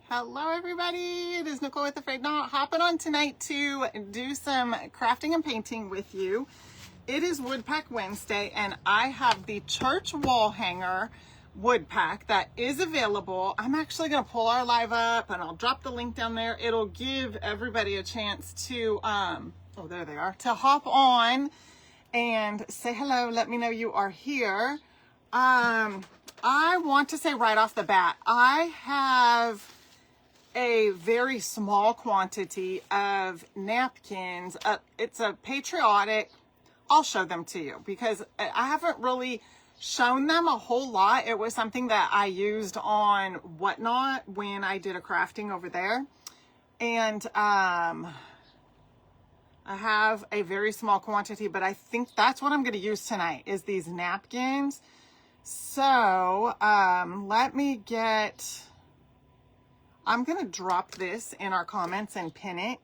Hello everybody, it is Nicole with A-Frayed-Knot, hopping on tonight to do some crafting and painting with you. It is Wood Pack Wednesday and I have the church wall hanger wood pack that is available. I'm actually going to pull our live up and I'll drop the link down there. It'll give everybody a chance to, oh there they are, to hop on and say hello, let me know you are here. I want to say right off the bat, I have a very small quantity of napkins. It's a patriotic, I'll show them to you because I haven't really shown them a whole lot. It was something that I used on Whatnot when I did a crafting over there. And I have a very small quantity, but I think that's what I'm going to use tonight is these napkins. So let me get... I'm going to drop this in our comments and pin it.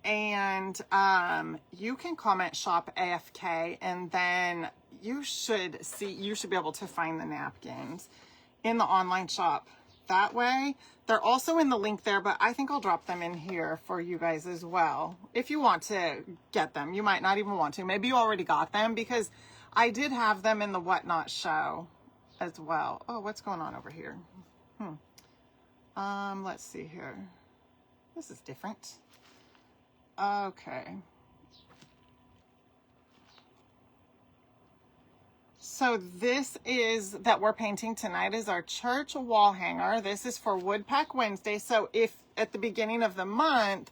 And you can comment shop AFK and then you should be able to find the napkins in the online shop that way. They're also in the link there, but I think I'll drop them in here for you guys as well. If you want to get them, you might not even want to. Maybe you already got them because I did have them in the Whatnot show as well. Oh, what's going on over here? Let's see here. This is different. Okay. So this is that we're painting tonight is our church wall hanger. This is for Wood Pack Wednesday. So if at the beginning of the month,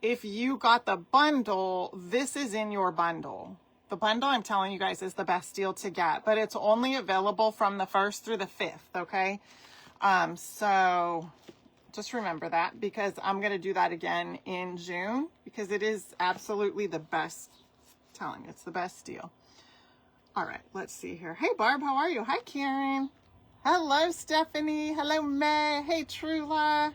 if you got the bundle, this is in your bundle. The bundle, I'm telling you guys, is the best deal to get, but it's only available from the 1st through the 5th. Okay. So just remember that because I'm going to do that again in June because it is absolutely the best. I'm telling you, it's the best deal. All right, let's see here. Hey, Barb, how are you? Hi, Karen. Hello, Stephanie. Hello, May. Hey, Trula.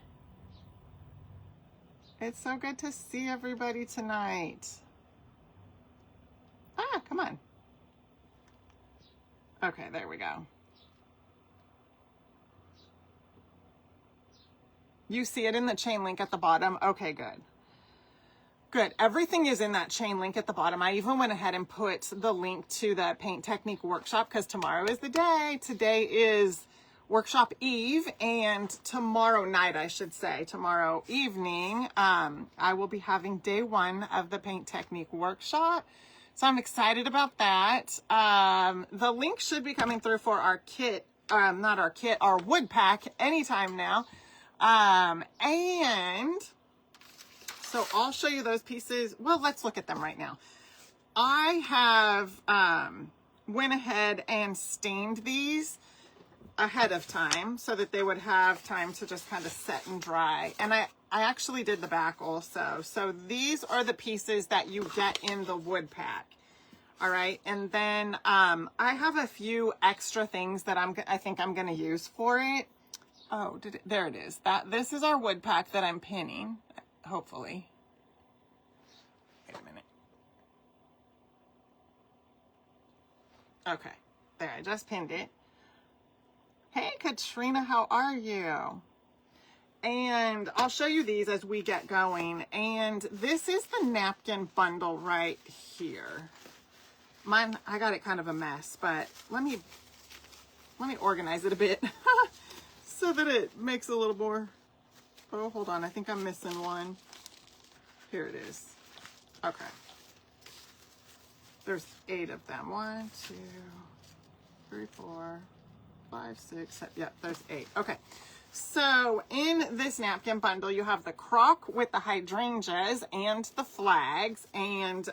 It's so good to see everybody tonight. Ah, come on. Okay, there we go. You see it in the chain link at the bottom? Okay, good. Good. Everything is in that chain link at the bottom. I even went ahead and put the link to the paint technique workshop because tomorrow is the day. Today is workshop eve and tomorrow night, I should say, tomorrow evening, I will be having day 1 of the paint technique workshop. So I'm excited about that. The link should be coming through for our kit, not our kit, our wood pack anytime now. And so I'll show you those pieces. Well, let's look at them right now. I have, went ahead and stained these ahead of time so that they would have time to just kind of set and dry. And I actually did the back also. So these are the pieces that you get in the wood pack. All right. And then, I have a few extra things that I think I'm going to use for it. Oh, there it is. This is our wood pack that I'm pinning, hopefully. Wait a minute. Okay, there, I just pinned it. Hey, Katrina, how are you? And I'll show you these as we get going. And this is the napkin bundle right here. Mine, I got it kind of a mess, but let me organize it a bit. So that it makes a little more. Oh, hold on. I think I'm missing one. Here it is. Okay. There's 8 of them. 1, 2, 3, 4, 5, 6, 7. Yep, there's 8. Okay. So in this napkin bundle, you have the crock with the hydrangeas and the flags. And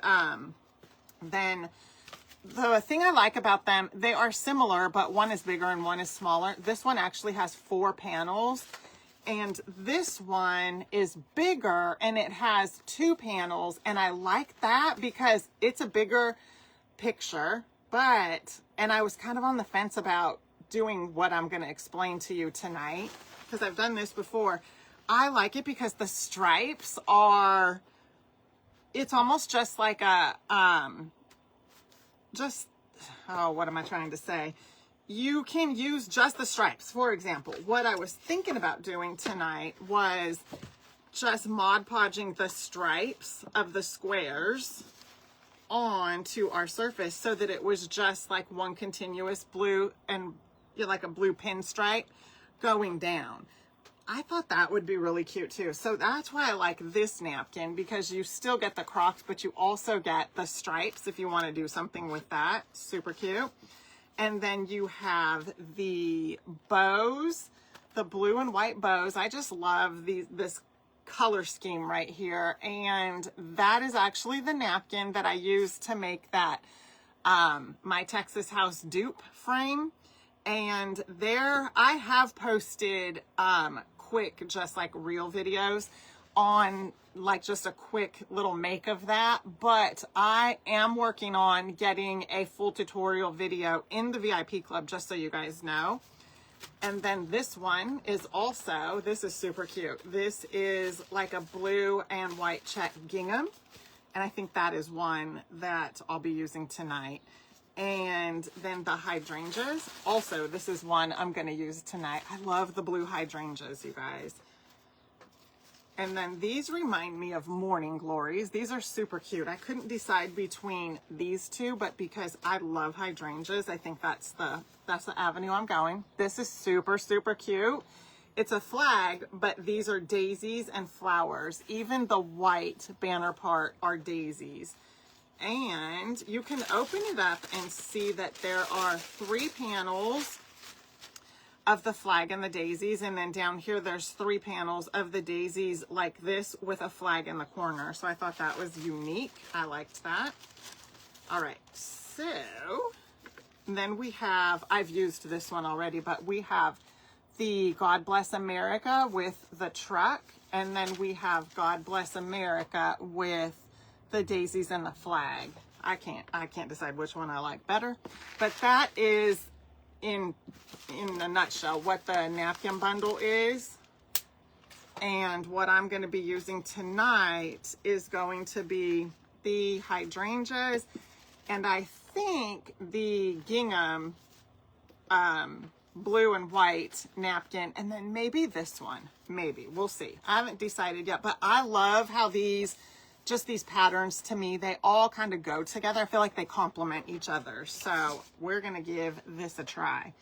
then the thing I like about them, they are similar, but one is bigger and one is smaller. This one actually has 4 panels, and this one is bigger and it has 2 panels. And I like that because it's a bigger picture, and I was kind of on the fence about doing what I'm going to explain to you tonight because I've done this before. I like it because the stripes are, it's almost just like a, what am I trying to say? you can use just the stripes. For example, what I was thinking about doing tonight was just Mod Podging the stripes of the squares onto our surface so that it was just like one continuous blue and like a blue pinstripe going down. I thought that would be really cute too. So that's why I like this napkin, because you still get the crocs, but you also get the stripes if you want to do something with that. Super cute. And then you have the bows, the blue and white bows. I just love this color scheme right here. And that is actually the napkin that I used to make that My Texas House dupe frame. And there I have posted quick, just like reel videos on like just a quick little make of that, but I am working on getting a full tutorial video in the VIP club, just so you guys know. And then this one is also, this is super cute. This is like a blue and white check gingham, and I think that is one that I'll be using tonight. And then the hydrangeas, also this is one I'm going to use tonight. I love the blue hydrangeas, you guys. And then these remind me of Morning Glories. These are super cute. I couldn't decide between these two, but because I love hydrangeas, I think that's the avenue I'm going. This is super, super cute. It's a flag, but these are daisies and flowers. Even the white banner part are daisies. And you can open it up and see that there are 3 panels of the flag and the daisies, and then down here there's 3 panels of the daisies like this with a flag in the corner. So I thought that was unique. I liked that. All right, so then we have, I've used this one already, but we have the God Bless America with the truck, and then we have God Bless America with the daisies and the flag. I can't decide which one I like better, but that is in a nutshell what the napkin bundle is. And what I'm going to be using tonight is going to be the hydrangeas, and I think the gingham blue and white napkin, and then maybe this one. Maybe, we'll see. I haven't decided yet, but I love how these patterns, to me, they all kind of go together. I feel like they complement each other. So we're going to give this a try.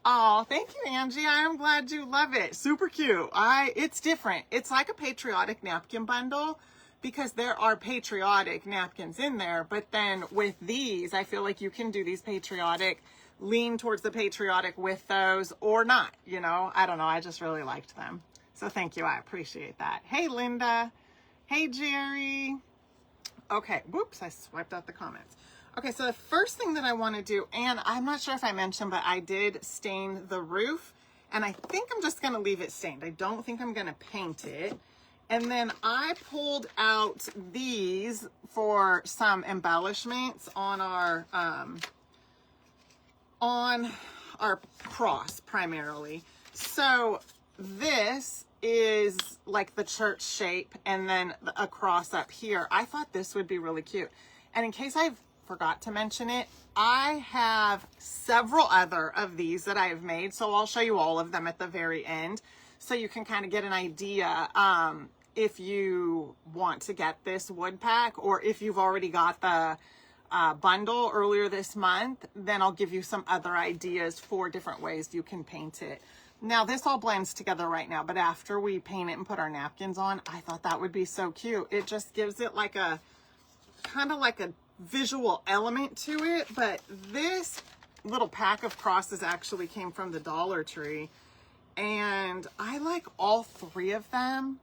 Oh, thank you, Angie. I'm glad you love it. Super cute. It's different. It's like a patriotic napkin bundle, because there are patriotic napkins in there. But then with these, I feel like you can do these patriotic, lean towards the patriotic with those or not, you know, I don't know. I just really liked them. So thank you. I appreciate that. Hey, Linda. Hey, Jerry. Okay. Whoops. I swiped out the comments. Okay. So the first thing that I want to do, and I'm not sure if I mentioned, but I did stain the roof, and I think I'm just going to leave it stained. I don't think I'm going to paint it. And then I pulled out these for some embellishments on our cross primarily. So this is like the church shape, and then a cross up here. I thought this would be really cute. And in case I forgot to mention it, I have several other of these that I have made. So I'll show you all of them at the very end, so you can kind of get an idea if you want to get this wood pack, or if you've already got the bundle earlier this month, then I'll give you some other ideas for different ways you can paint it. Now this all blends together right now, but after we paint it and put our napkins on, I thought that would be so cute. It just gives it like a kind of like a visual element to it. But this little pack of crosses actually came from the Dollar Tree, and I like all 3 of them.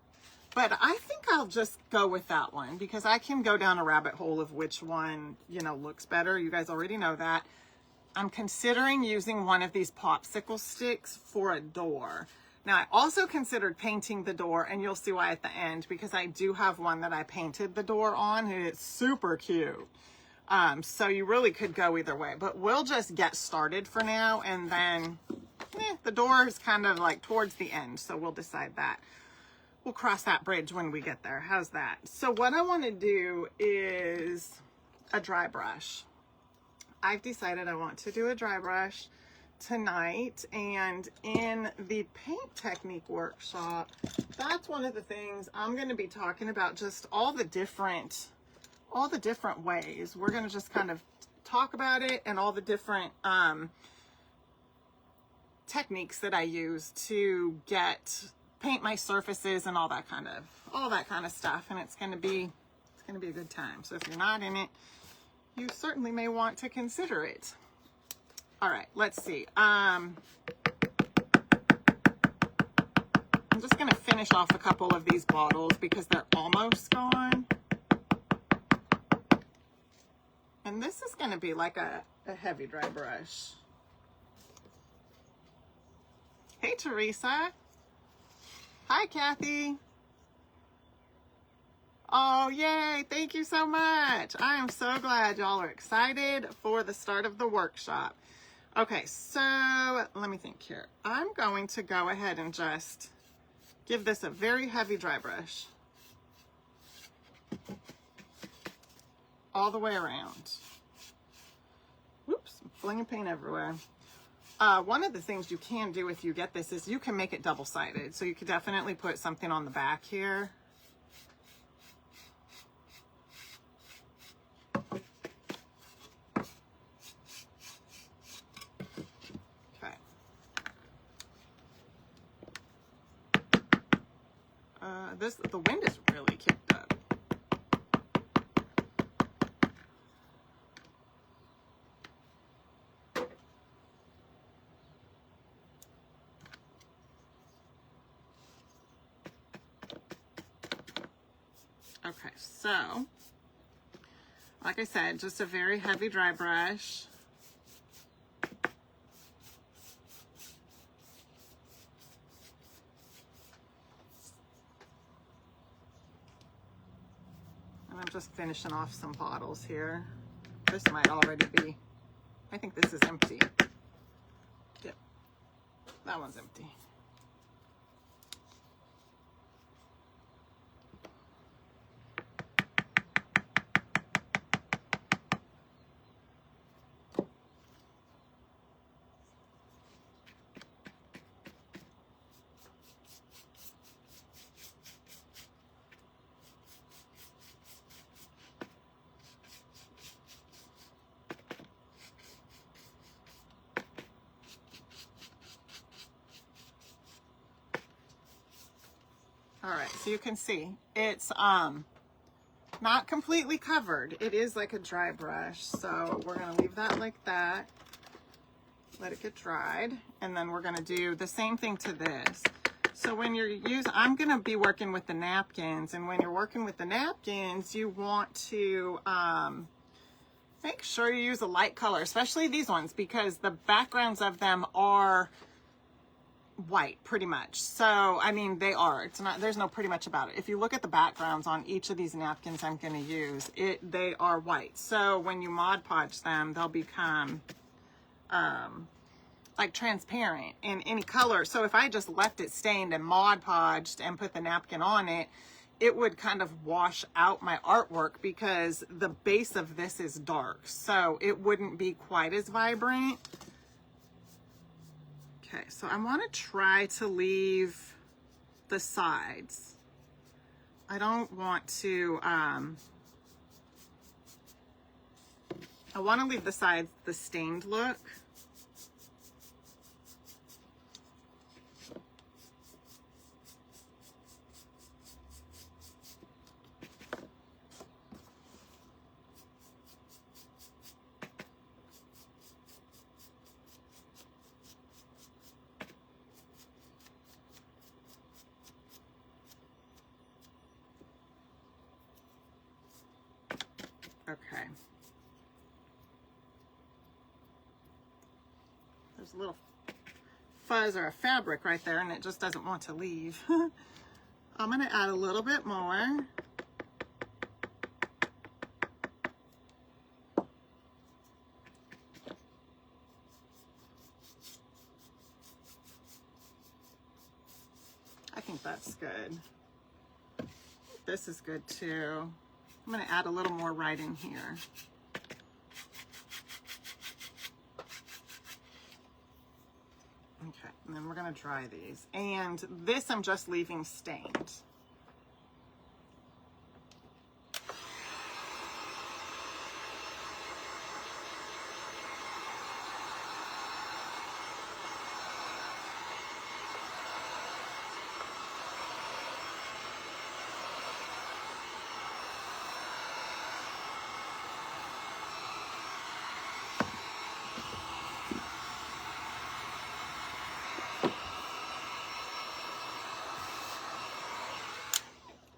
But I think I'll just go with that one, because I can go down a rabbit hole of which one, you know, looks better. You guys already know that. I'm considering using one of these popsicle sticks for a door. Now, I also considered painting the door, and you'll see why at the end, because I do have one that I painted the door on, and it's super cute. So you really could go either way, but we'll just get started for now, and then the door is kind of like towards the end, so we'll decide that. We'll cross that bridge when we get there. How's that? So what I want to do is a dry brush. I've decided I want to do a dry brush tonight, and in the paint technique workshop, that's one of the things I'm going to be talking about, just all the different ways. We're going to just kind of talk about it and all the different techniques that I use to paint my surfaces and all that kind of stuff. And it's going to be a good time. So if you're not in it, you certainly may want to consider it. All right, let's see. I'm just going to finish off a couple of these bottles because they're almost gone. And this is going to be like a heavy dry brush. Hey, Teresa. Hi, Kathy. Oh, yay. Thank you so much. I am so glad y'all are excited for the start of the workshop. Okay, so let me think here. I'm going to go ahead and just give this a very heavy dry brush all the way around. Whoops, I'm flinging paint everywhere. One of the things you can do if you get this is you can make it double-sided. So you could definitely put something on the back here. Okay. The wind is really kicked up. Okay, so, like I said, just a very heavy dry brush. And I'm just finishing off some bottles here. This might already be, I think this is empty. Yep, that one's empty. All right, so you can see it's not completely covered. It is like a dry brush, so we're gonna leave that like that. Let it get dried, and then we're gonna do the same thing to this. So when you're I'm gonna be working with the napkins, and when you're working with the napkins, you want to make sure you use a light color, especially these ones, because the backgrounds of them are white pretty much. So I mean, they are, there's no pretty much about it. If you look at the backgrounds on each of these napkins I'm going to use, they are white. So when you Mod Podge them, they'll become like transparent in any color. So if I just left it stained and Mod Podged and put the napkin on it, it would kind of wash out my artwork because the base of this is dark, so it wouldn't be quite as vibrant. Okay, so I want to try to leave the sides. I don't want to, I want to leave the sides the stained look. Okay. There's a little fuzz or a fabric right there, and it just doesn't want to leave. I'm going to add a little bit more. I think that's good. This is good too. I'm going to add a little more right in here. gonna dry these. And this I'm just leaving stained.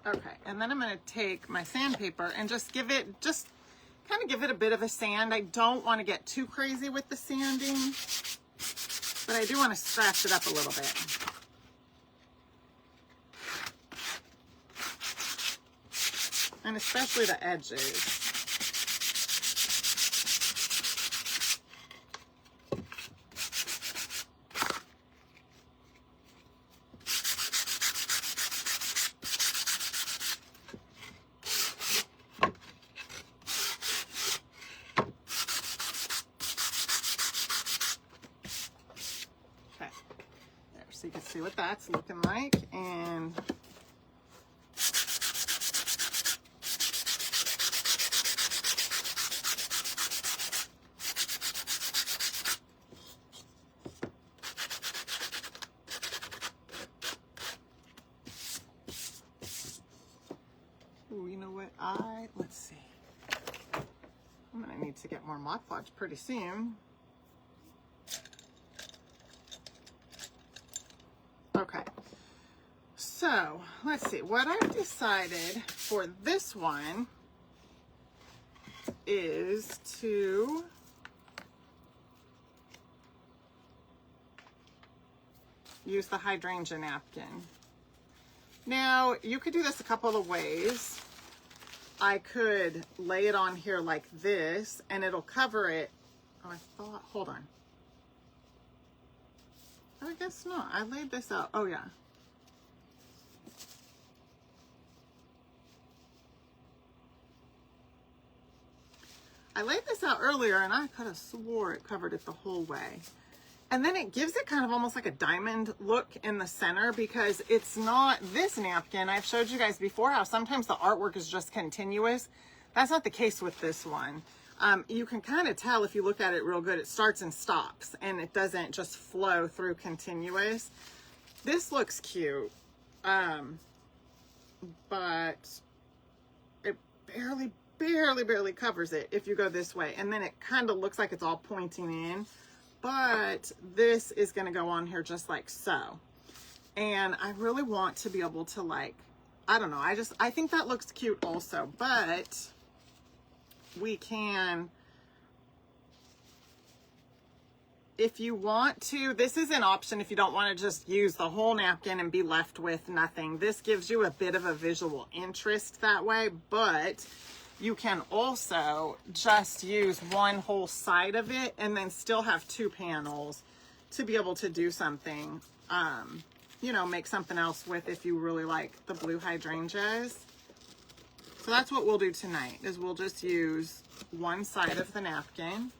Okay, and then I'm going to take my sandpaper and just kind of give it a bit of a sand. I don't want to get too crazy with the sanding, but I do want to scratch it up a little bit. And especially the edges. So you can see what that's looking like. And ooh, you know what? Let's see. I'm gonna need to get more Mod Podge pretty soon. Okay, so let's see. What I've decided for this one is to use the hydrangea napkin. Now, you could do this a couple of ways. I could lay it on here like this and it'll cover it. Oh, hold on. I guess not. I laid this out. Oh, yeah. I laid this out earlier and I could have swore it covered it the whole way. And then it gives it kind of almost like a diamond look in the center because it's not this napkin. I've showed you guys before how sometimes the artwork is just continuous. That's not the case with this one. You can kind of tell if you look at it real good, it starts and stops and it doesn't just flow through continuous. This looks cute, but it barely covers it if you go this way. And then it kind of looks like it's all pointing in, but this is going to go on here just like so. And I really want to be able to, like, I don't know, I think that looks cute also, but we can, if you want to, this is an option if you don't want to just use the whole napkin and be left with nothing. This gives you a bit of a visual interest that way, but you can also just use one whole side of it and then still have two panels to be able to do something, you know, make something else with if you really like the blue hydrangeas. So that's what we'll do tonight, is we'll just use one side of the napkin.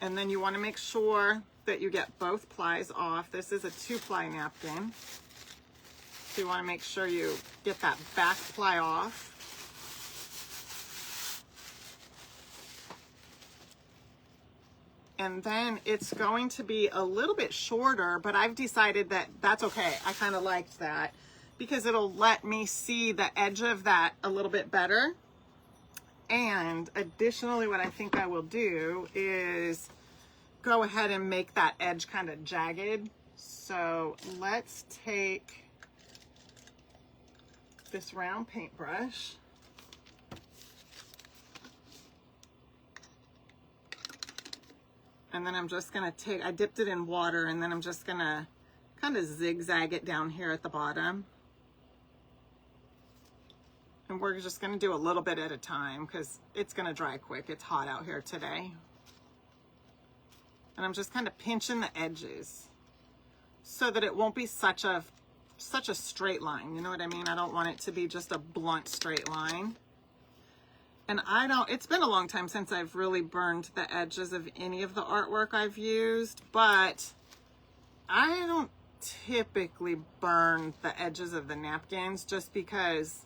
And then you want to make sure that you get both plies off. This is a 2-ply napkin. So you want to make sure you get that back ply off. And then it's going to be a little bit shorter, but I've decided that that's okay. I kind of liked that, because it'll let me see the edge of that a little bit better. And additionally, what I think I will do is go ahead and make that edge kind of jagged. So let's take this round paintbrush. And then I'm just gonna I dipped it in water, and then I'm just gonna kind of zigzag it down here at the bottom. And we're just gonna do a little bit at a time because it's gonna dry quick. It's hot out here today. And I'm just kind of pinching the edges so that it won't be such a straight line. You know what I mean? I don't want it to be just a blunt straight line. And it's been a long time since I've really burned the edges of any of the artwork I've used, but I don't typically burn the edges of the napkins just because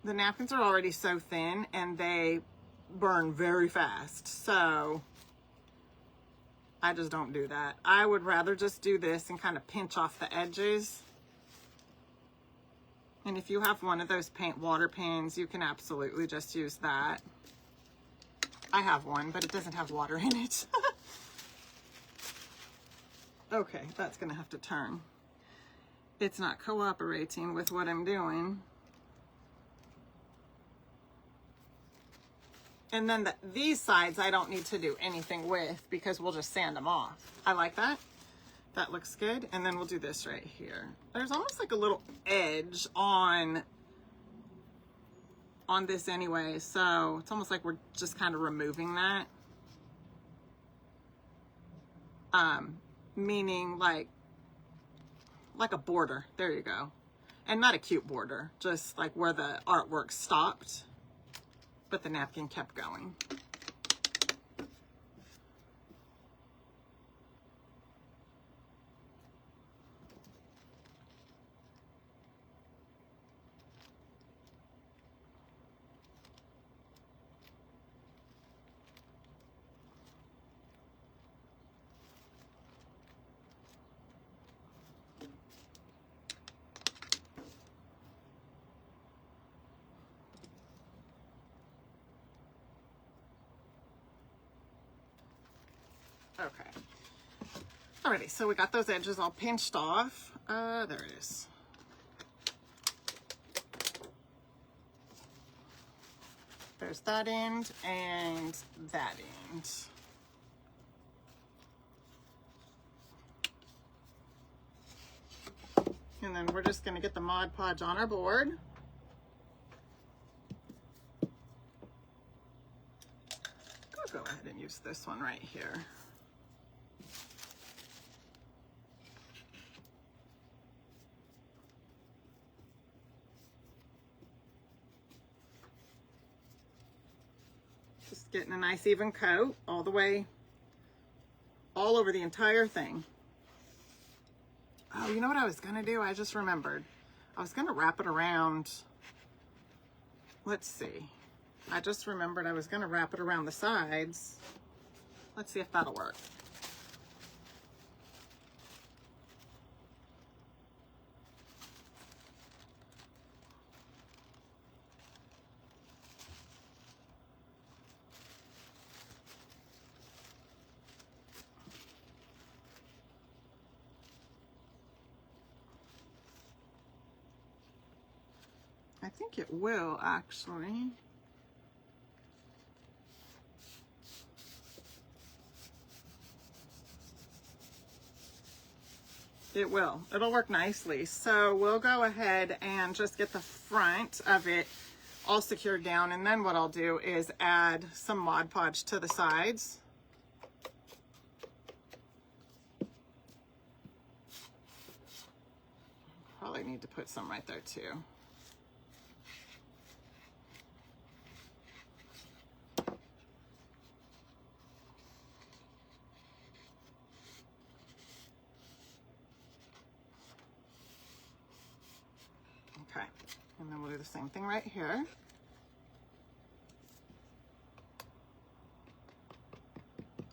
the napkins are already so thin and they burn very fast. So I just don't do that. I would rather just do this and kind of pinch off the edges. And if you have one of those paint water pens, you can absolutely just use that. I have one, but it doesn't have water in it. Okay, that's gonna have to turn. It's not cooperating with what I'm doing. And then these sides I don't need to do anything with because we'll just sand them off. I like that. That looks good. And then we'll do this right here. There's almost like a little edge on this anyway, so it's almost like we're just kind of removing that. Meaning like a border. There you go. And not a cute border, just like where the artwork stopped, but the napkin kept going. Okay. Alrighty, so we got those edges all pinched off. There it is. There's that end and that end. And then we're just gonna get the Mod Podge on our board. I'll go ahead and use this one right here. Just getting a nice even coat all the way, all over the entire thing. Oh, you know what I was gonna do? I just remembered. I was gonna wrap it around, let's see. I just remembered I was gonna wrap it around the sides. Let's see if that'll work. I think it will actually. It will. It'll work nicely. So we'll go ahead and just get the front of it all secured down, and then what I'll do is add some Mod Podge to the sides. Probably need to put some right there too. Okay, and then we'll do the same thing right here.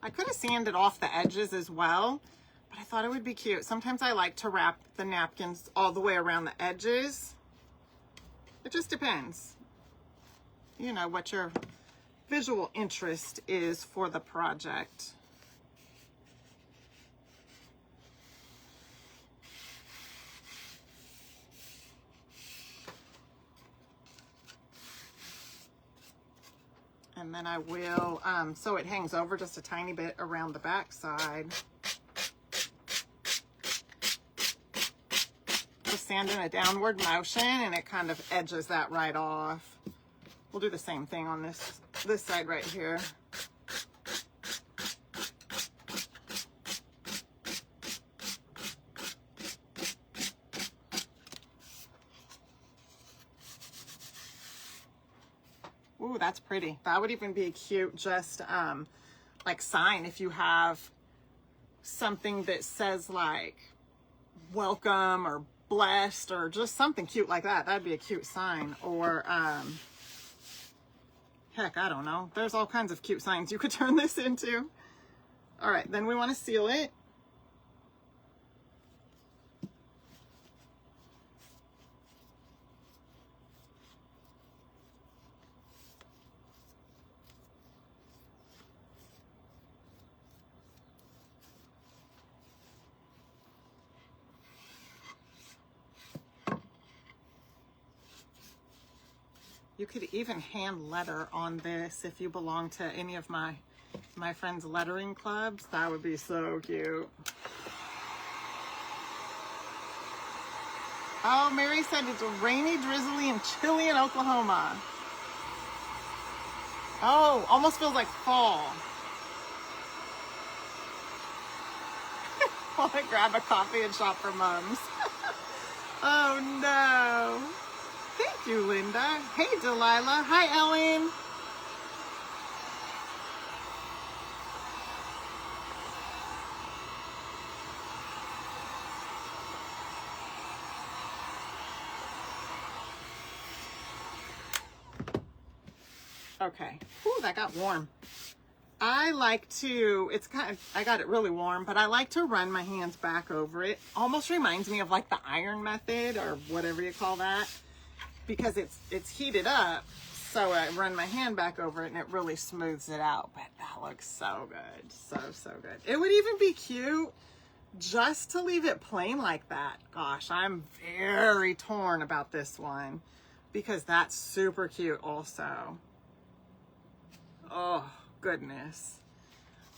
I could have sanded off the edges as well, but I thought it would be cute. Sometimes I like to wrap the napkins all the way around the edges. It just depends, you know, what your visual interest is for the project. And then I will, so it hangs over just a tiny bit around the back side. Just sand in a downward motion and it kind of edges that right off. We'll do the same thing on this side right here. Ooh, that's pretty. That would even be a cute just like sign if you have something that says like welcome or blessed or just something cute like that. That'd be a cute sign. Or heck, I don't know. There's all kinds of cute signs you could turn this into. All right, then we want to seal it. You could even hand letter on this if you belong to any of my friends' lettering clubs. That would be so cute. Oh, Mary said it's rainy, drizzly, and chilly in Oklahoma. Oh, almost feels like fall. While I grab a coffee and shop for mums. Oh no. Thank you, Linda. Hey, Delilah. Hi, Ellen. Okay. Ooh, that got warm. I like to, I got it really warm, but I like to run my hands back over it. Almost reminds me of like the iron method or whatever you call that. Because it's heated up, so I run my hand back over it and it really smooths it out. But that looks so good, so good. It would even be cute just to leave it plain like that. Gosh, I'm very torn about this one because that's super cute also. Oh goodness.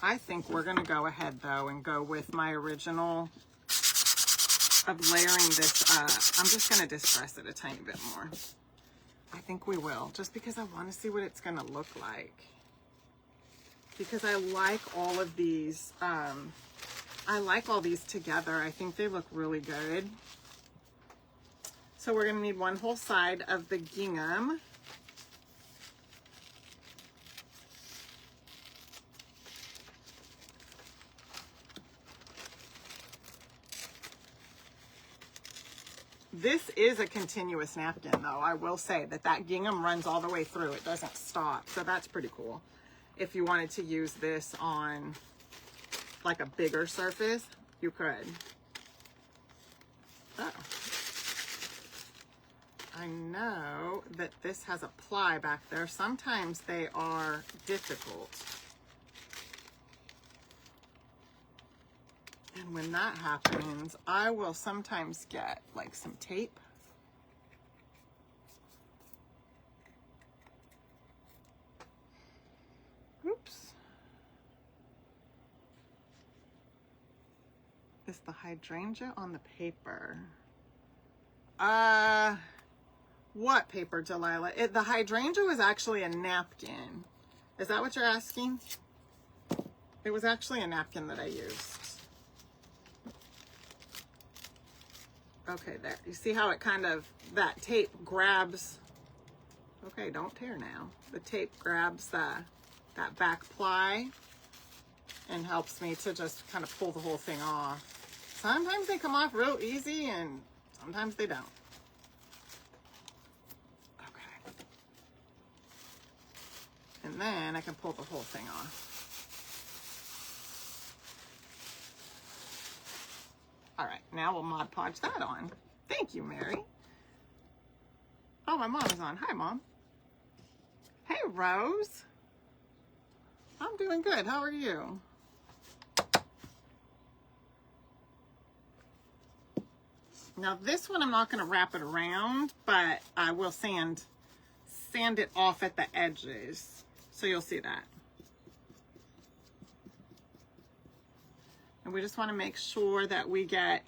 I think we're gonna go ahead though and go with my original of layering this up. I'm just going to distress it a tiny bit more. I think we will, just because I want to see what it's going to look like. Because I like all of these, I like all these together. I think they look really good. So we're going to need one whole side of the gingham. This is a continuous napkin though. I will say that gingham runs all the way through. It doesn't stop. So that's pretty cool. If you wanted to use this on like a bigger surface, you could. Oh. I know that this has a ply back there. Sometimes they are difficult. And when that happens, I will sometimes get like some tape. Oops. Is the hydrangea on the paper? What paper, Delilah? The hydrangea was actually a napkin. Is that what you're asking? It was actually a napkin that I used. Okay, there. You see how it kind of, that tape grabs, okay, don't tear now. The tape grabs that back ply and helps me to just kind of pull the whole thing off. Sometimes they come off real easy and sometimes they don't. Okay. And then I can pull the whole thing off. All right, now we'll Mod Podge that on. Thank you, Mary. Oh, my mom is on. Hi, Mom. Hey, Rose. I'm doing good. How are you? Now, this one I'm not going to wrap it around, but I will sand it off at the edges. So you'll see that. And we just want to make sure that we get,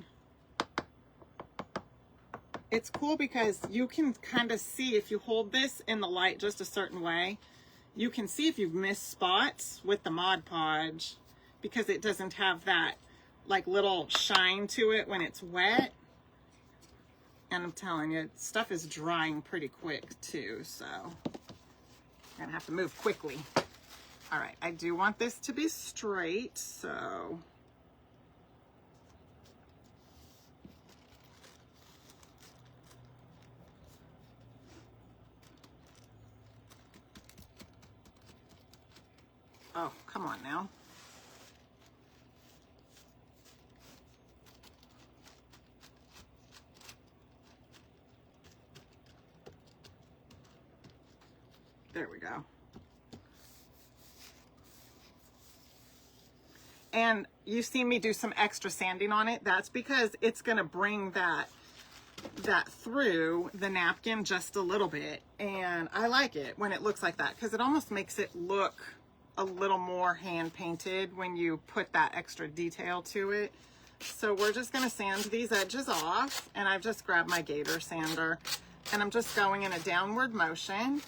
it's cool because you can kind of see if you hold this in the light just a certain way, you can see if you've missed spots with the Mod Podge because it doesn't have that like little shine to it when it's wet. And I'm telling you, stuff is drying pretty quick too, so I'm gonna have to move quickly. All right, I do want this to be straight, so Oh, come on now. There we go. And you see me do some extra sanding on it. That's because it's gonna bring that through the napkin just a little bit. And I like it when it looks like that because it almost makes it look a little more hand painted when you put that extra detail to it. So we're just gonna sand these edges off, and I've just grabbed my gator sander and I'm just going in a downward motion.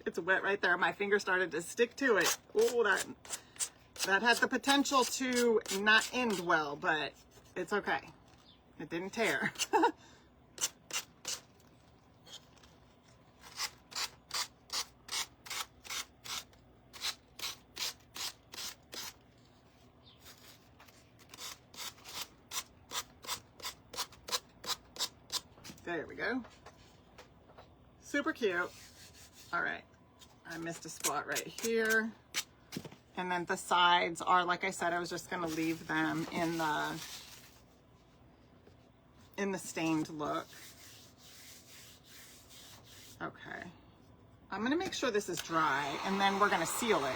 It's wet right there. My finger started to stick to it. Oh, that had the potential to not end well, but it's okay. It didn't tear. There we go. Super cute. All right. I missed a spot right here. And then the sides are, like I said, I was just going to leave them in the stained look. Okay. I'm going to make sure this is dry, and then we're going to seal it.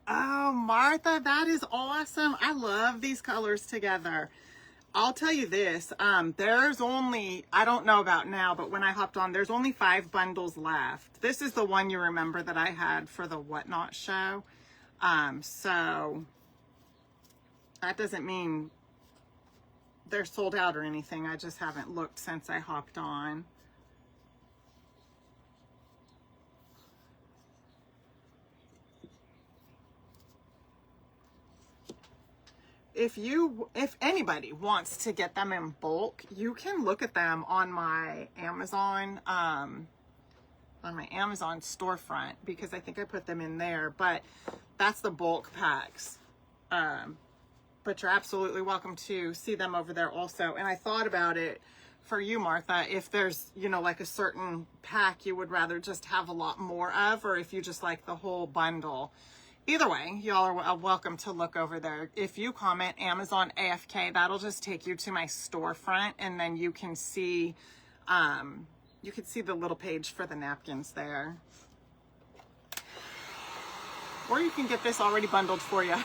Oh, Martha, that is awesome. I love these colors together. I'll tell you this, there's only, I don't know about now, but when I hopped on, there's only 5 bundles left. This is the one you remember that I had for the Whatnot show. So that doesn't mean they're sold out or anything. I just haven't looked since I hopped on. If anybody wants to get them in bulk, you can look at them on my Amazon storefront, because I think I put them in there, but that's the bulk packs. But you're absolutely welcome to see them over there also. And I thought about it for you, Martha, if there's, you know, like a certain pack you would rather just have a lot more of, or if you just like the whole bundle. Either way, y'all are welcome to look over there. If you comment Amazon AFK, that'll just take you to my storefront, and then you can see the little page for the napkins there. Or you can get this already bundled for you.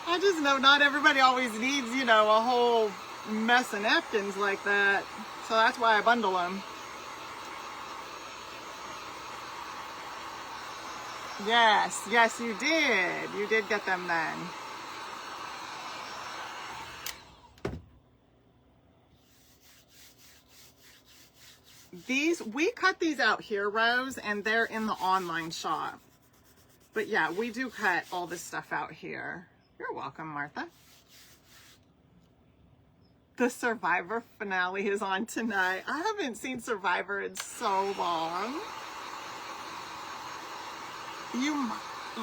I just know not everybody always needs, you know, a whole mess of napkins like that. So that's why I bundle them. Yes, yes, you did. You did get them then. We cut these out here, Rose, and they're in the online shop. But yeah, we do cut all this stuff out here. You're welcome, Martha. The Survivor finale is on tonight. I haven't seen Survivor in so long.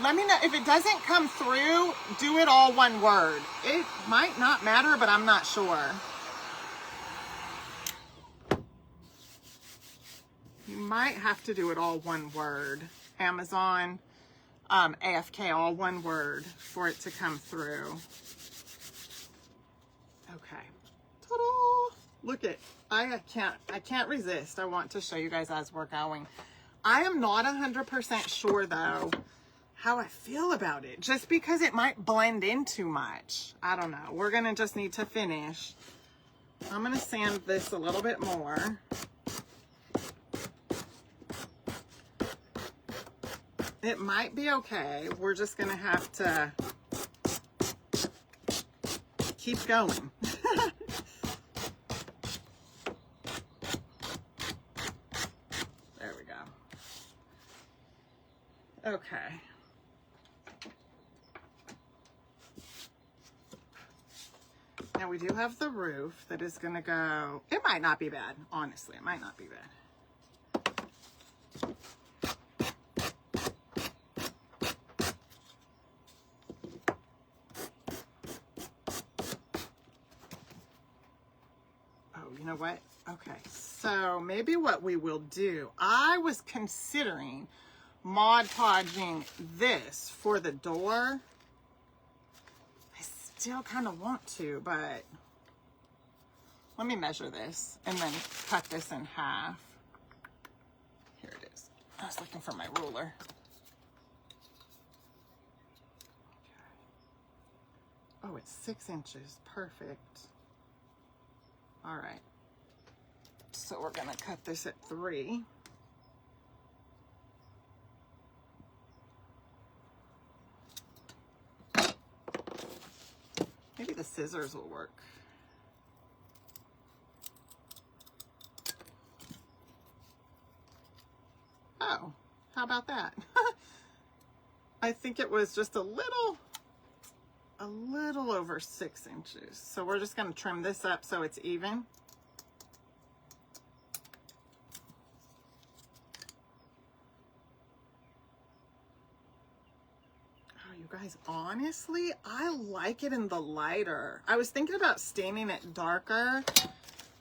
Let me know if it doesn't come through. Do it all one word. It might not matter, but I'm not sure. You might have to do it all one word. Amazon AFK, all one word, for it to come through. Okay. Ta-da! Look it. I can't resist. I want to show you guys as we're going. I am not 100% sure though how I feel about it, just because it might blend in too much. I don't know. We're gonna just need to finish. I'm gonna sand this a little bit more. It might be okay. We're just gonna have to keep going. There we go. Okay. Now we do have the roof that is gonna go, it might not be bad, honestly, it might not be bad. Oh, you know what? Okay, so maybe what we will do, I was considering Mod Podging this for the door. I still kind of want to, but let me measure this and then cut this in half. Here it is. I was looking for my ruler. Okay. Oh, it's 6 inches. Perfect. All right. So we're gonna cut this at 3. Maybe the scissors will work. Oh, how about that? I think it was just a little over 6 inches. So we're just gonna trim this up so it's even. Guys, honestly, I like it in the lighter. I was thinking about staining it darker.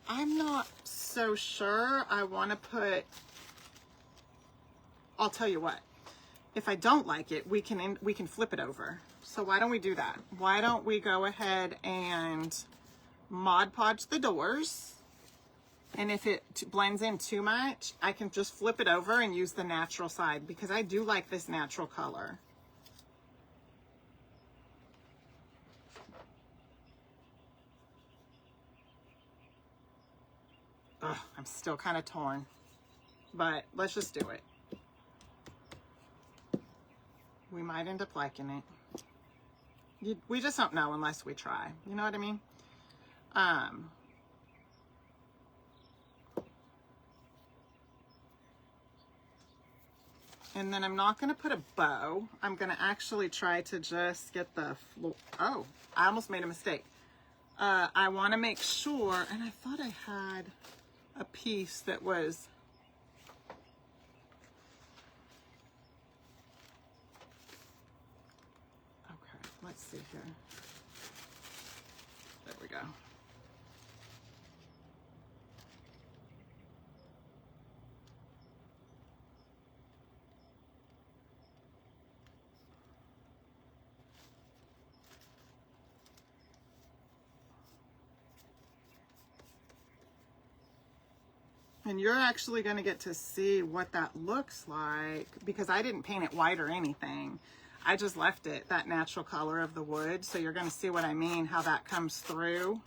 I'm not so sure I want to put, I'll tell you what, if I don't like it, we can flip it over. So why don't we do that? Why don't we go ahead and Mod Podge the doors, and if it blends in too much, I can just flip it over and use the natural side, because I do like this natural color. Ugh, I'm still kind of torn, but let's just do it. We might end up liking it. We just don't know unless we try. You know what I mean? And then I'm not going to put a bow. I'm going to actually try to just get the floor. Oh, I almost made a mistake. I want to make sure, and I thought I had a piece that was, okay, let's see here. There we go. And you're actually going to get to see what that looks like, because I didn't paint it white or anything. I just left it that natural color of the wood. So you're going to see what I mean, how that comes through.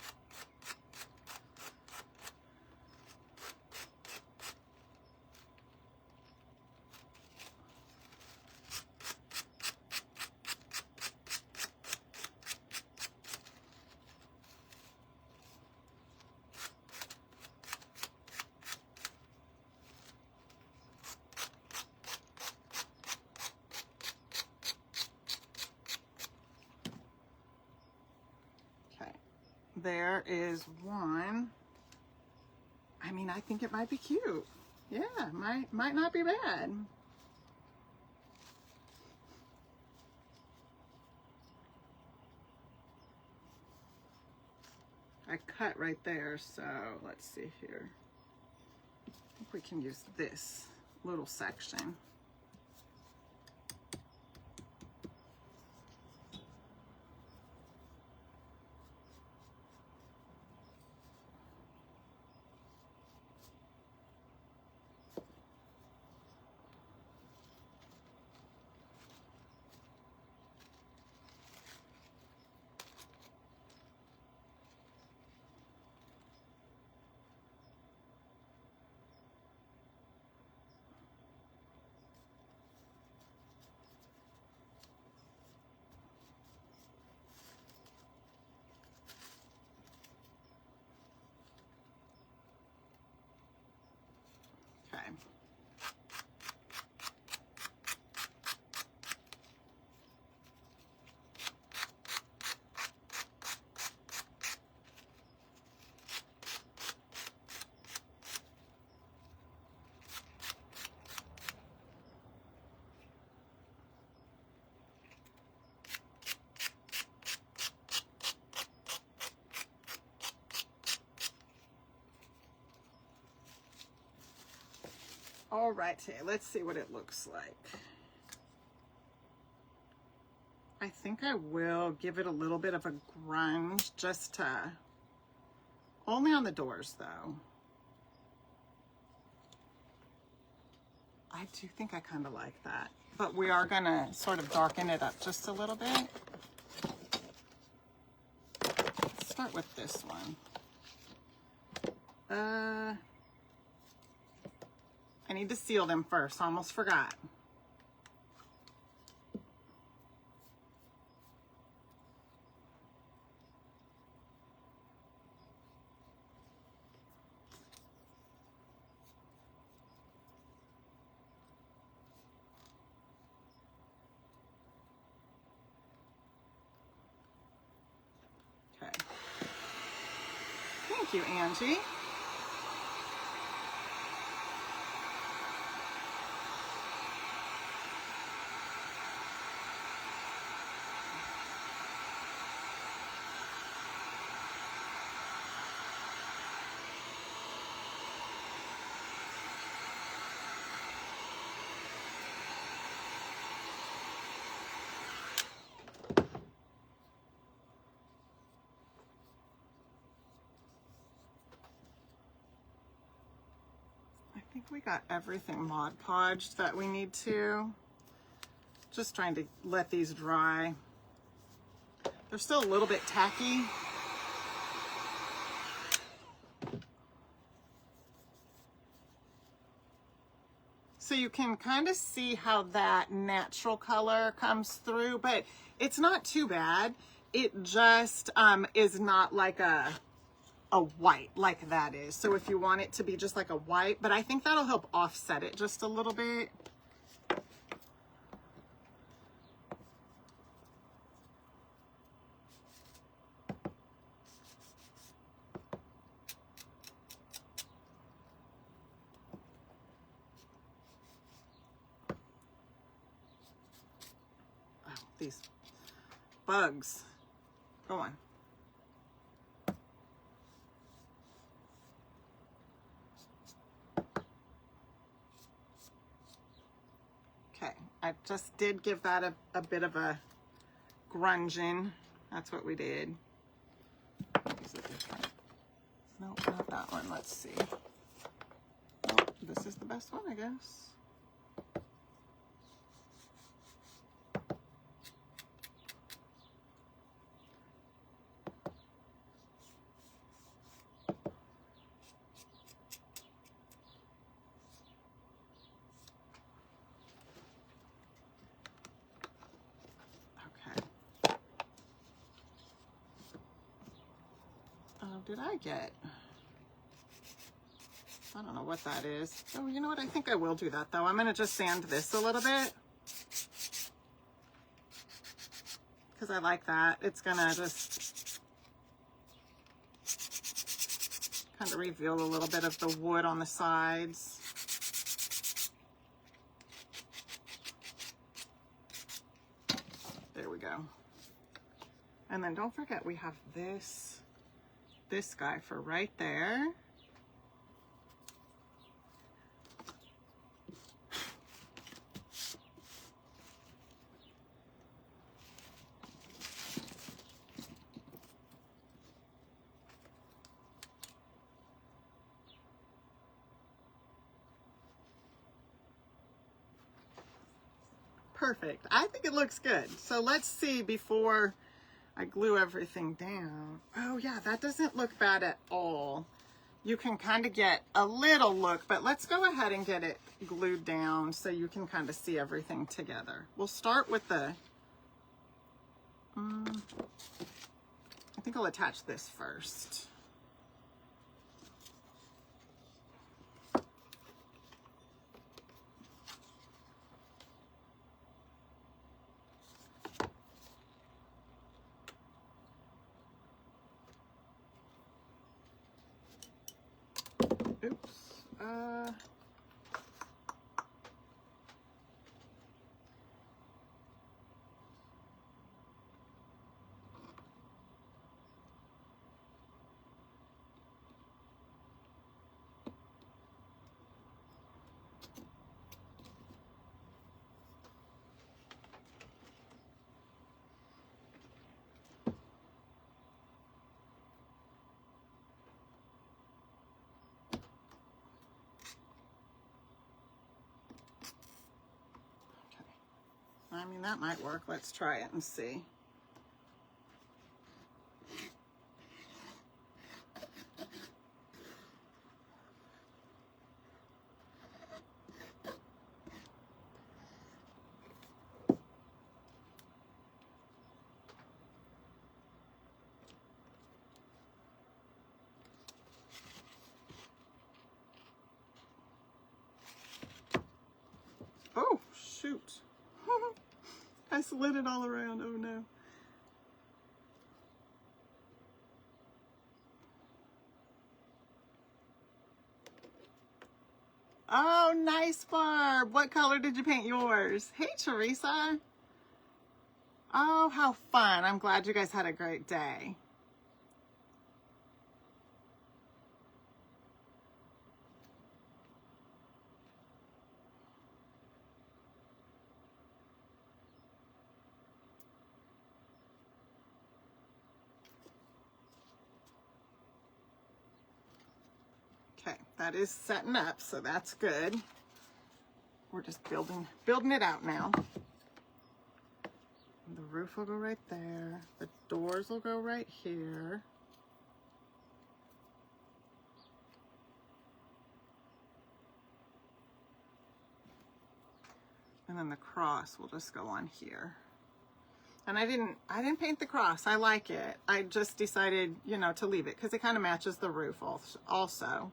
There is one. I mean, I think it might be cute. Yeah, might not be bad. I cut right there, so let's see here. I think we can use this little section. All right, let's see what it looks like. I think I will give it a little bit of a grunge, just to, only on the doors though. I do think I kind of like that, but we are gonna sort of darken it up just a little bit. Let's start with this one. I need to seal them first, I almost forgot. Okay. Thank you, Angie. I think we got everything Mod Podged that we need to. Just trying to let these dry. They're still a little bit tacky. So you can kind of see how that natural color comes through, but it's not too bad. It just is not like a white like that is. So if you want it to be just like a white, but I think that'll help offset it just a little bit. Oh, these bugs. Go on. Okay, I just did give that a bit of a grunging. That's what we did. Is it different? Nope, not that one. Let's see. Nope, this is the best one, I guess. Did I get? I don't know what that is. Oh, you know what? I think I will do that though. I'm going to just sand this a little bit because I like that. It's going to just kind of reveal a little bit of the wood on the sides. There we go. And then don't forget we have this guy for right there. Perfect. I think it looks good. So let's see before I glue everything down. Oh yeah, that doesn't look bad at all. You can kind of get a little look, but let's go ahead and get it glued down so you can kind of see everything together. We'll start with the, I think I'll attach this first. Oops. I mean, that might work. Let's try it and see. Oh, shoot. I slid it all around. Oh, no. Oh, nice, Barb. What color did you paint yours? Hey, Teresa. Oh, how fun. I'm glad you guys had a great day. Okay, that is setting up, so that's good. We're just building it out now. The roof will go right there. The doors will go right here. And then the cross will just go on here. And I didn't paint the cross. I like it. I just decided, you know, to leave it because it kind of matches the roof also.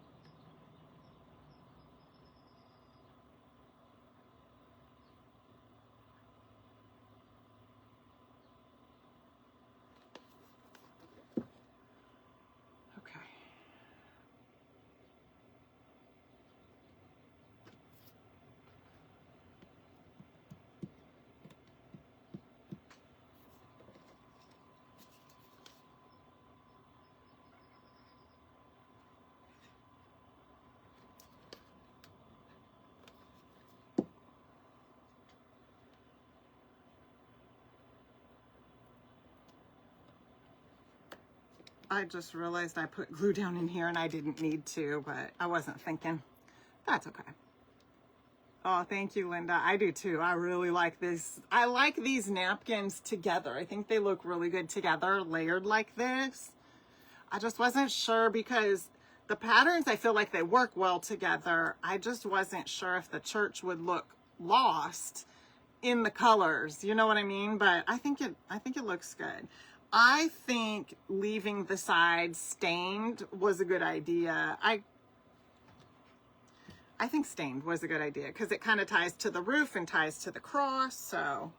I just realized I put glue down in here and I didn't need to, but I wasn't thinking. That's okay. Oh, thank you, Linda. I do too. I really like this. I like these napkins together. I think they look really good together, layered like this. I just wasn't sure because the patterns, I feel like they work well together. I just wasn't sure if the church would look lost in the colors. You know what I mean? But I think it looks good. I think leaving the sides stained was a good idea. I think stained was a good idea because it kind of ties to the roof and ties to the cross, so.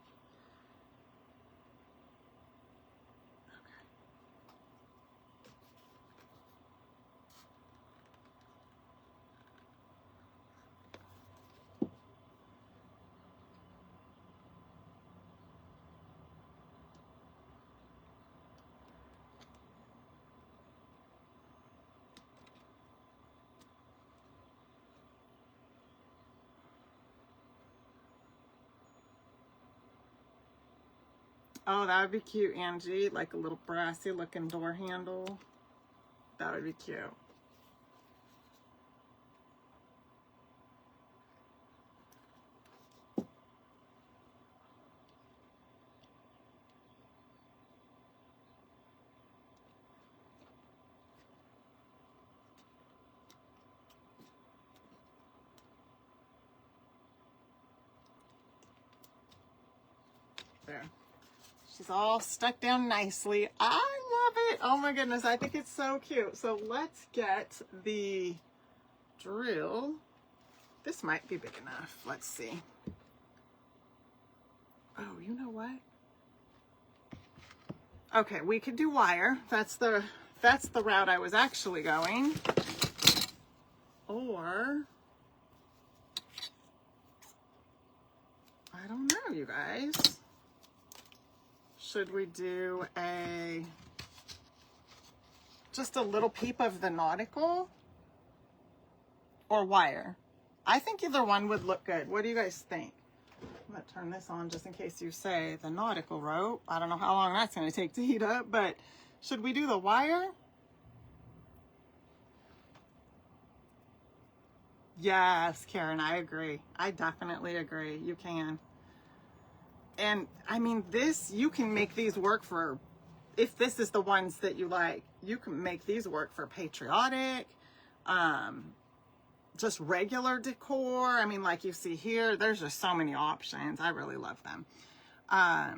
Oh, that would be cute, Angie. Like a little brassy looking door handle. That would be cute. There. She's all stuck down nicely. I love it. Oh my goodness, I think it's so cute. So let's get the drill. This might be big enough. Let's see. Oh, you know what? Okay, we could do wire. That's the route I was actually going. Or I don't know, you guys. Should we do just a little peep of the nautical or wire? I think either one would look good. What do you guys think? I'm gonna turn this on just in case you say the nautical rope. I don't know how long that's gonna take to heat up, but should we do the wire? Yes, Karen, I agree. I definitely agree. You can. And I mean, this, you can make these work for, if this is the ones that you like, you can make these work for patriotic, just regular decor. I mean, like you see here, there's just so many options. I really love them. Oh,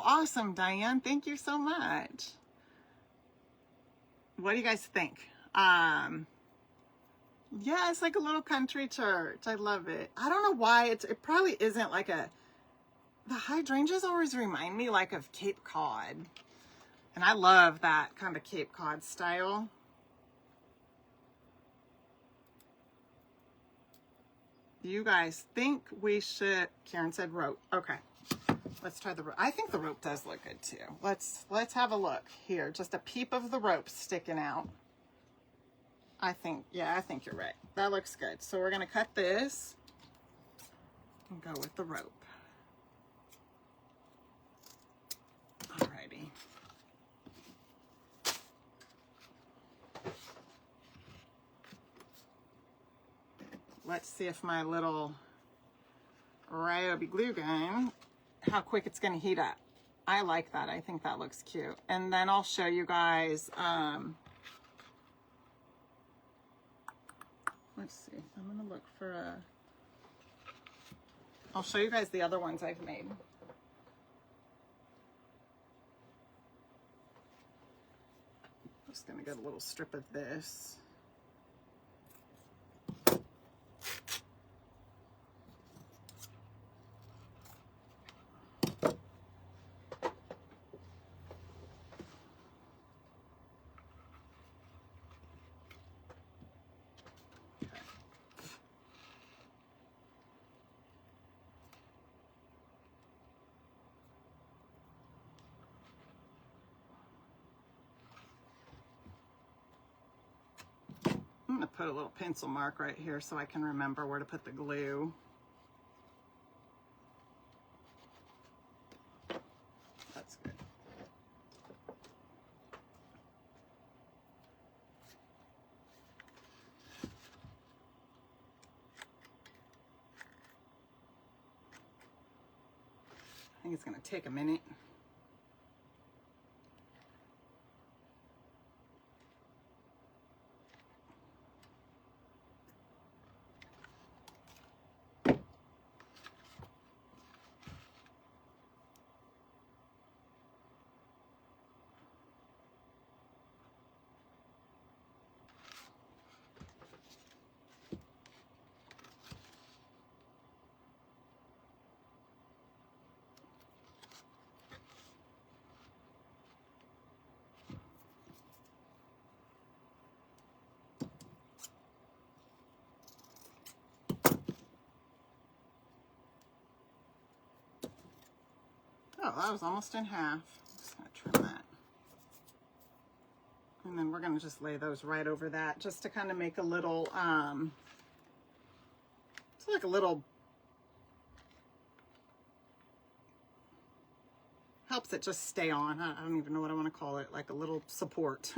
awesome, Diane. Thank you so much. What do you guys think? Yeah, it's like a little country church. I love it. I don't know why it probably isn't like the hydrangeas always remind me like of Cape Cod. And I love that kind of Cape Cod style. You guys think we should, Karen said rope. Okay. Let's try the rope. I think the rope does look good too. Let's have a look here. Just a peep of the rope sticking out. I think you're right. That looks good. So we're going to cut this and go with the rope. Alrighty. Let's see if my little Ryobi glue gun, how quick it's going to heat up. I like that. I think that looks cute. And then I'll show you guys, let's see. I'm going to look for I'll show you guys the other ones I've made. Just going to get a little strip of this. I'm going to put a little pencil mark right here so I can remember where to put the glue. That's good. I think it's going to take a minute. Oh, that was almost in half. Just gonna trim that. And then we're gonna just lay those right over that just to kind of make a little, it's like a little, helps it just stay on. I don't even know what I want to call it, like a little support.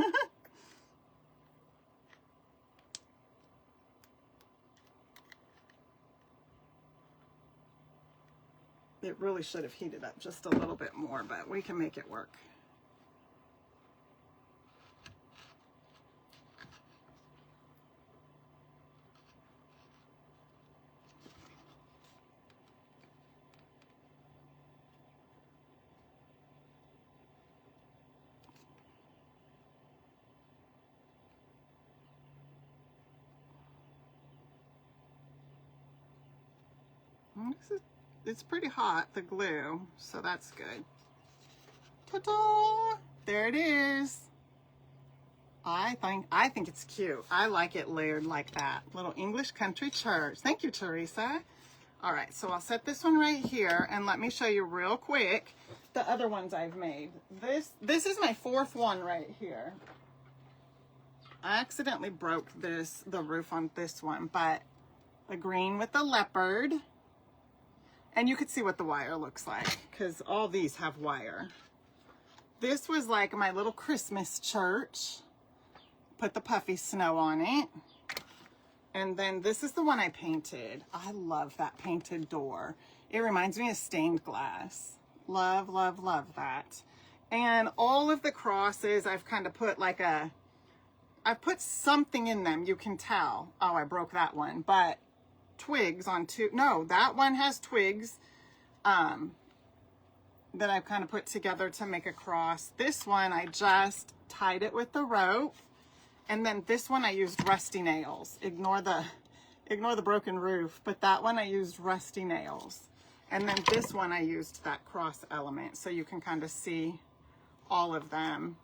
It really should have heated up just a little bit more, but we can make it work. It's pretty hot, the glue, so that's good. Ta-da! There it is. I think it's cute. I like it layered like that. Little English country church. Thank you, Teresa. All right, so I'll set this one right here, and let me show you real quick the other ones I've made. This is my fourth one right here. I accidentally broke the roof on this one, but the green with the leopard. And you could see what the wire looks like, because all these have wire. This was like my little Christmas church. Put the puffy snow on it. And then this is the one I painted. I love that painted door. It reminds me of stained glass. Love, love, love that. And all of the crosses, I've kind of put like I've put something in them, you can tell. Oh, I broke that one, but twigs on two. No, that one has twigs that I've kind of put together to make a cross. This one, I just tied it with the rope. And then this one, I used rusty nails. Ignore the broken roof, but that one I used rusty nails. And then this one, I used that cross element, so you can kind of see all of them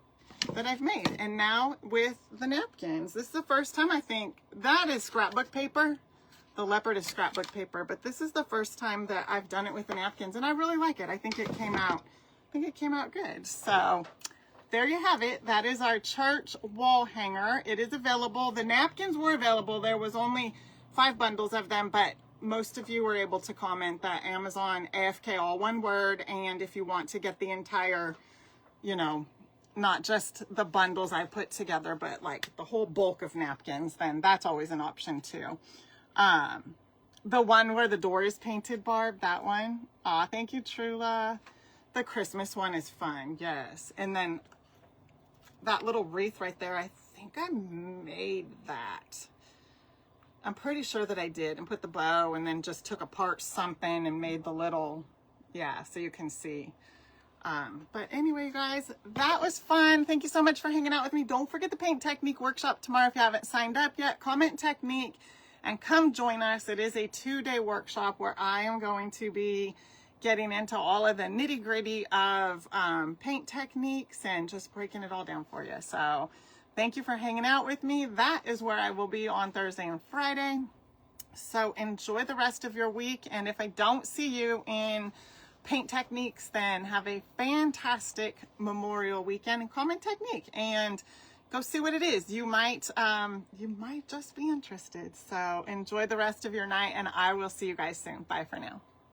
that I've made. And now with the napkins, this is the first time, I think, that is scrapbook paper. The leopard is scrapbook paper, but this is the first time that I've done it with the napkins, and I really like it. I think it came out good. So there you have it. That is our church wall hanger. It is available. The napkins were available. There was only 5 bundles of them, but most of you were able to comment that Amazon AFK, all one word, and if you want to get the entire, you know, not just the bundles I put together, but like the whole bulk of napkins, then that's always an option too. The one where the door is painted, Barb, that one. Aw, thank you, Trula. The Christmas one is fun, yes. And then that little wreath right there, I think I made that. I'm pretty sure that I did, and put the bow and then just took apart something and made the little, yeah, so you can see. But anyway, guys, that was fun. Thank you so much for hanging out with me. Don't forget the paint technique workshop tomorrow if you haven't signed up yet. Comment technique and come join us. It is a 2-day workshop where I am going to be getting into all of the nitty gritty of paint techniques and just breaking it all down for you. So thank you for hanging out with me. That is where I will be on Thursday and Friday. So enjoy the rest of your week. And if I don't see you in paint techniques, then have a fantastic Memorial weekend and comment technique and go see what it is. You might just be interested. So enjoy the rest of your night, and I will see you guys soon. Bye for now.